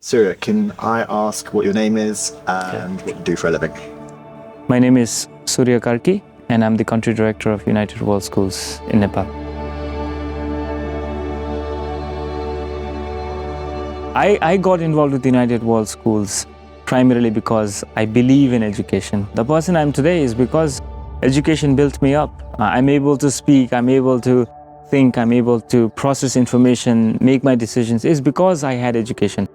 Surya, can I ask what your name is and what you do for a living? My name is Surya Karki, and I'm the country director of United World Schools in Nepal. I got involved with United World Schools primarily because I believe in education. The person I am today is because education built me up. I'm able to speak, I'm able to think, I'm able to process information, make my decisions, is because I had education.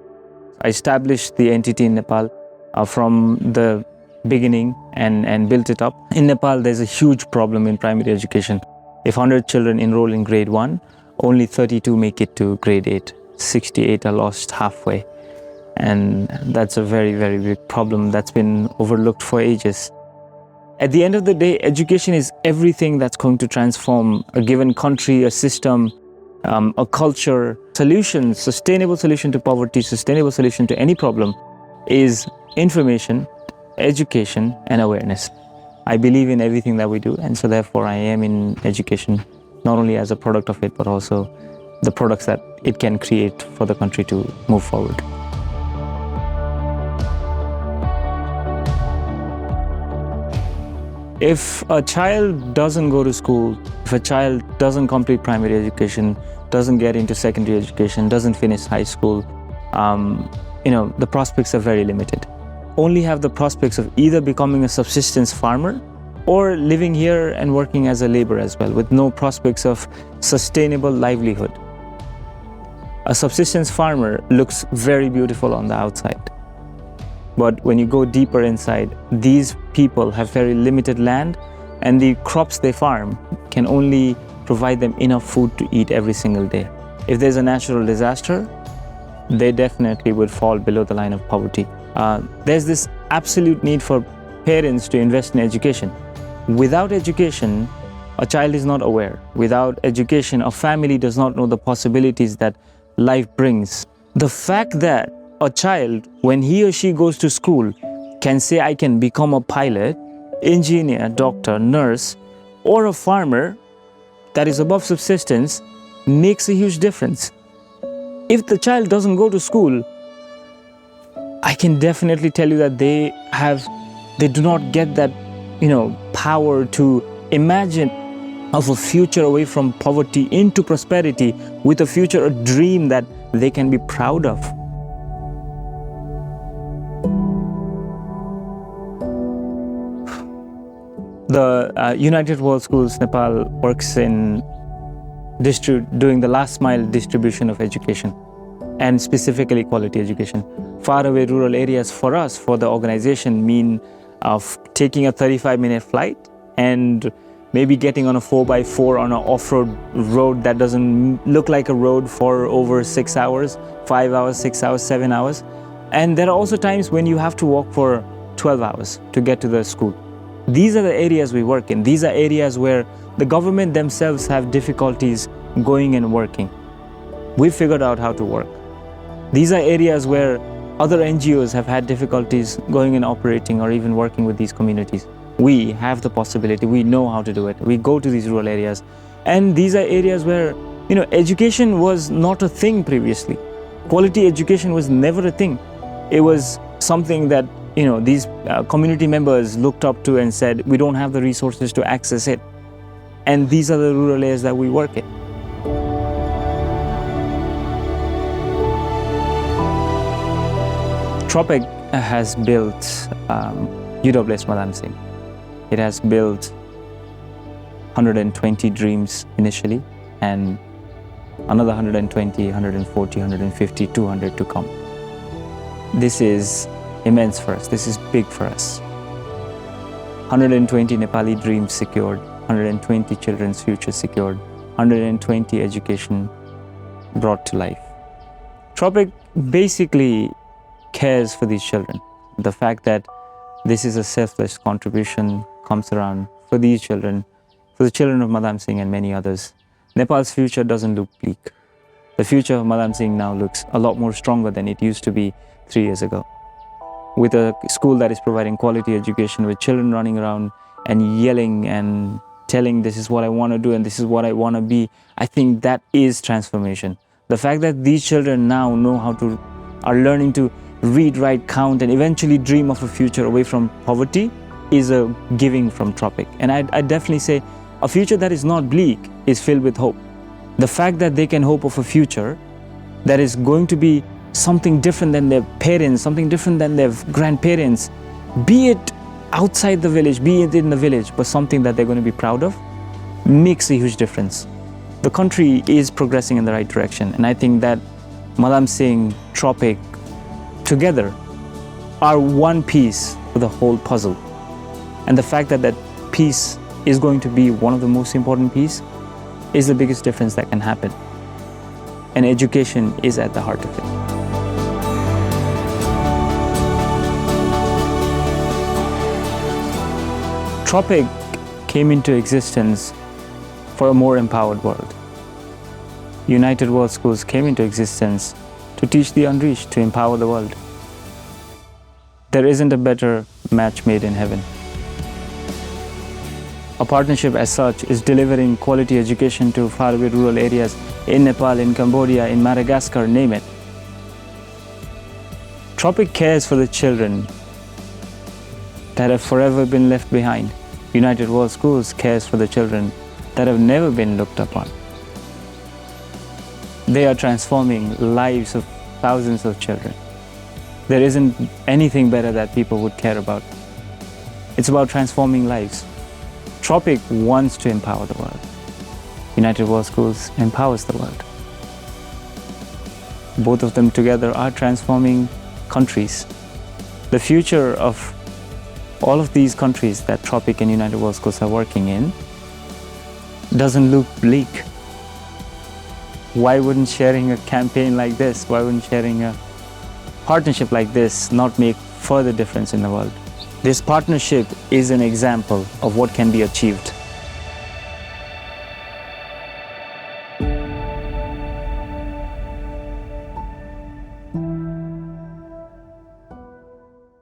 I established the entity in Nepal from the beginning and built it up. In Nepal, there's a huge problem in primary education. If 100 children enroll in grade 1, only 32 make it to grade 8. 68 are lost halfway. And that's a very, very big problem that's been overlooked for ages. At the end of the day, education is everything that's going to transform a given country, a system, a culture. Sustainable solution to poverty, sustainable solution to any problem is information, education, and awareness. I believe in everything that we do, and so therefore I am in education, not only as a product of it, but also the products that it can create for the country to move forward. If a child doesn't go to school, if a child doesn't complete primary education, doesn't get into secondary education, doesn't finish high school, the prospects are very limited. Only have the prospects of either becoming a subsistence farmer or living here and working as a laborer as well, with no prospects of sustainable livelihood. A subsistence farmer looks very beautiful on the outside. But when you go deeper inside, these people have very limited land, and the crops they farm can only provide them enough food to eat every single day. If there's a natural disaster, they definitely would fall below the line of poverty. There's this absolute need for parents to invest in education. Without education, a child is not aware. Without education, a family does not know the possibilities that life brings. The fact that a child, when he or she goes to school, can say, I can become a pilot, engineer, doctor, nurse, or a farmer that is above subsistence, makes a huge difference. If the child doesn't go to school, I can definitely tell you that they do not get that, power to imagine of a future away from poverty into prosperity, with a future, a dream that they can be proud of. The United World Schools Nepal works in doing the last mile distribution of education, and specifically quality education. Far away rural areas for us, for the organization, mean of taking a 35-minute flight and maybe getting on a 4x4 on an off-road road that doesn't look like a road for over 6 hours, 5 hours, 6 hours, 7 hours. And there are also times when you have to walk for 12 hours to get to the school. These are the areas we work in. These are areas where the government themselves have difficulties going and working. We figured out how to work. These are areas where other NGOs have had difficulties going and operating or even working with these communities. We have the possibility, we know how to do it. We go to these rural areas. And these are areas where, education was not a thing previously. Quality education was never a thing. It was something that these community members looked up to and said, we don't have the resources to access it. And these are the rural areas that we work in. Tropic has built UWS Madamsingh. It has built 120 dreams initially, and another 120, 140, 150, 200 to come. This is immense for us. This is big for us. 120 Nepali dreams secured, 120 children's futures secured, 120 education brought to life. Tropic basically cares for these children. The fact that this is a selfless contribution comes around for these children, for the children of Madamsingh and many others. Nepal's future doesn't look bleak. The future of Madamsingh now looks a lot more stronger than it used to be 3 years ago. With a school that is providing quality education, with children running around and yelling and telling, this is what I want to do and this is what I want to be, I think that is transformation. The fact that these children now know how to are learning to read, write, count, and eventually dream of a future away from poverty is a giving from Tropic. And I definitely say a future that is not bleak is filled with hope. The fact that they can hope of a future that is going to be something different than their parents, something different than their grandparents, be it outside the village, be it in the village, but something that they're going to be proud of, makes a huge difference. The country is progressing in the right direction, and I think that Madamsingh, Tropic, together are one piece of the whole puzzle. And the fact that that piece is going to be one of the most important pieces is the biggest difference that can happen. And education is at the heart of it. Tropic came into existence for a more empowered world. United World Schools came into existence to teach the unreached, to empower the world. There isn't a better match made in heaven. A partnership as such is delivering quality education to faraway rural areas in Nepal, in Cambodia, in Madagascar, name it. Tropic cares for the children that have forever been left behind. United World Schools cares for the children that have never been looked upon. They are transforming lives of thousands of children. There isn't anything better that people would care about. It's about transforming lives. Tropic wants to empower the world. United World Schools empowers the world. Both of them together are transforming countries. The future of all of these countries that Tropic and United World Schools are working in doesn't look bleak. Why wouldn't sharing a campaign like this, why wouldn't sharing a partnership like this not make further difference in the world? This partnership is an example of what can be achieved.